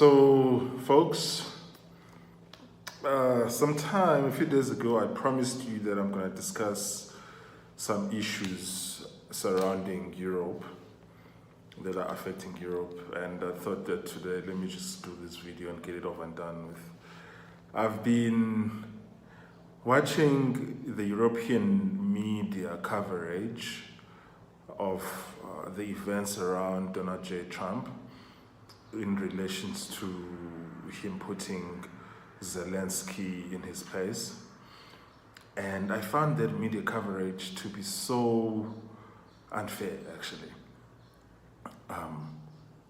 So, folks, sometime a few days ago, I promised you that I'm going to discuss some issues surrounding Europe that are affecting Europe, and I thought that today, let me just do this video and get it over and done with. I've been watching the European media coverage of the events around Donald J. Trump in relations to him putting Zelensky in his place. And I found that media coverage to be so unfair, actually.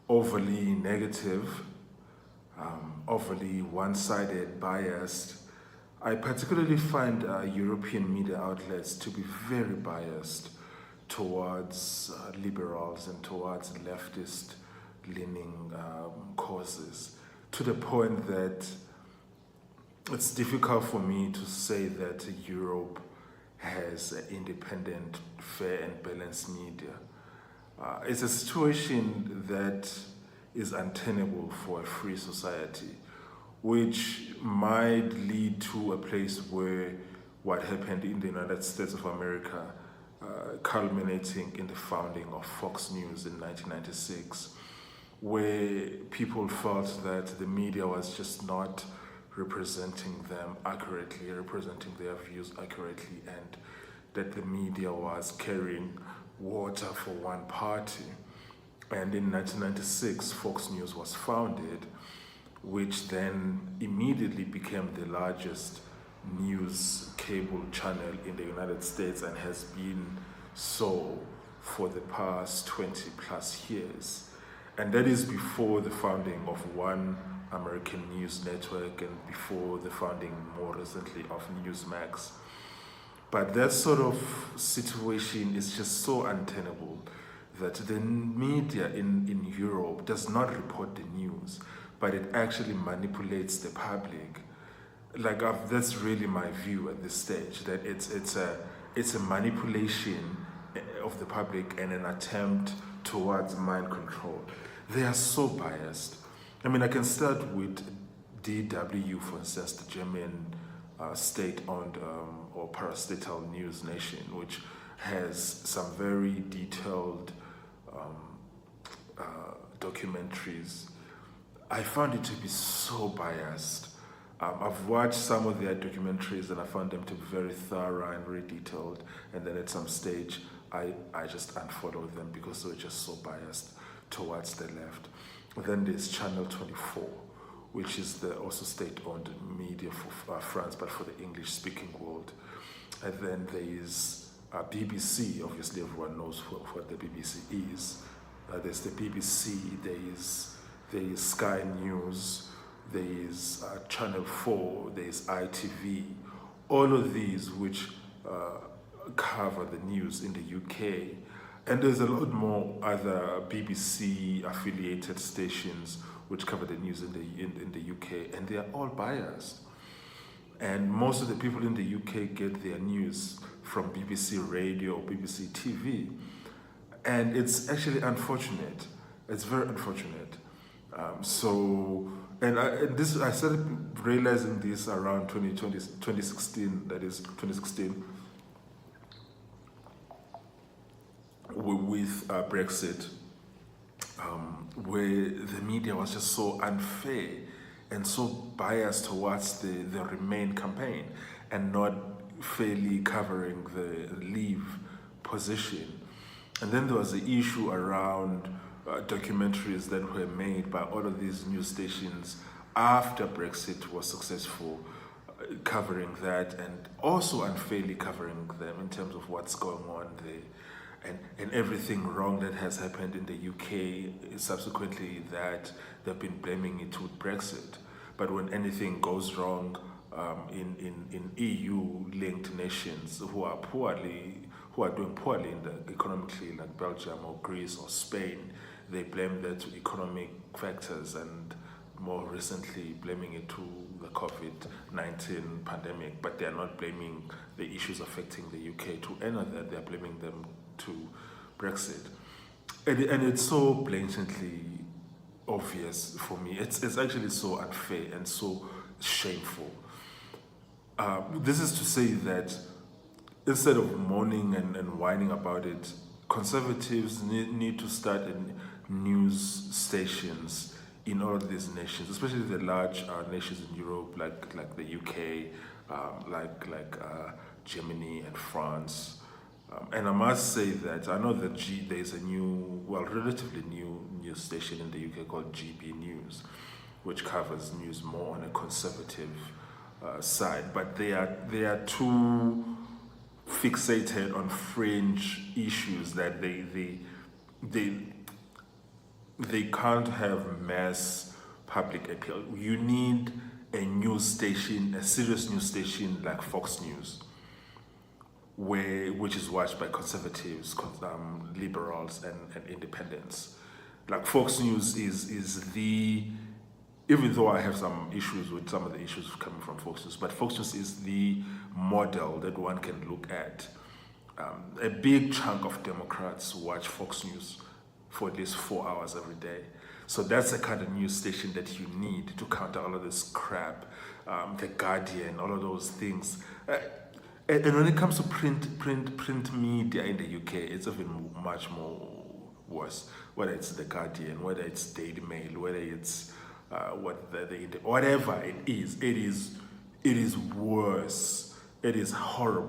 Overly negative, overly one-sided, biased. I particularly find European media outlets to be very biased towards liberals and towards leftist leaning causes, to the point that it's difficult for me to say that Europe has an independent, fair and balanced media. It's a situation that is untenable for a free society, which might lead to a place where what happened in the United States of America, culminating in the founding of Fox News in 1996, where people felt that the media was just not representing them accurately, representing their views accurately, and that the media was carrying water for one party. And in 1996, Fox News was founded, which then immediately became the largest news cable channel in the United States and has been so for the past 20 plus years. And that is before the founding of One American News Network and before the founding, more recently, of Newsmax. But that sort of situation is just so untenable that the media in Europe does not report the news, but it actually manipulates the public. That's really my view at this stage, that it's a manipulation of the public and an attempt towards mind control. They are so biased. I mean, I can start with DW, for instance, the German state-owned or parastatal news nation, which has some very detailed documentaries. I found it to be so biased. I've watched some of their documentaries and I found them to be very thorough and very detailed, and then at some stage I just unfollowed them because they were just so biased towards the left. Then there's Channel 24, which is the also state-owned media for France, but for the English-speaking world. And then there's BBC. Obviously, everyone knows what the BBC is. There's the BBC. There's Sky News. There's Channel 4. There's ITV. All of these which cover the news in the UK. And there's a lot more other BBC affiliated stations which cover the news in the UK, and they are all biased. And most of the people in the UK get their news from BBC Radio or BBC TV. And it's actually unfortunate. It's very unfortunate. I started realizing this around 2016, that is 2016, with Brexit, where the media was just so unfair and so biased towards the Remain campaign and not fairly covering the Leave position. And then there was the issue around documentaries that were made by all of these news stations after Brexit was successful, covering that and also unfairly covering them in terms of what's going on there. And everything wrong that has happened in the UK, subsequently that they've been blaming it with Brexit. But when anything goes wrong in EU-linked nations who are doing poorly economically, like Belgium or Greece or Spain, they blame that to economic factors, and more recently blaming it to the COVID-19 pandemic. But they are not blaming the issues affecting the UK to any of that. They are blaming them to Brexit. And it's so blatantly obvious for me. It's actually so unfair and so shameful. This is to say that instead of mourning and whining about it, conservatives need to start news stations in all of these nations, especially the large nations in Europe, like the UK, Germany and France. And I must say that I know that there's a new, well, relatively new news station in the UK called GB News, which covers news more on a conservative side. But they are too fixated on fringe issues that they can't have mass public appeal. You need a news station, a serious news station like Fox News, which is watched by conservatives, liberals, and independents. Like Fox News is the, even though I have some issues with some of the issues coming from Fox News, but Fox News is the model that one can look at. A big chunk of Democrats watch Fox News for at least 4 hours every day. So that's the kind of news station that you need to counter all of this crap, The Guardian, all of those things. And when it comes to print media in the UK, it's even much more worse. Whether it's The Guardian, whether it's Daily Mail, whether it's whatever it is worse. It is horrible.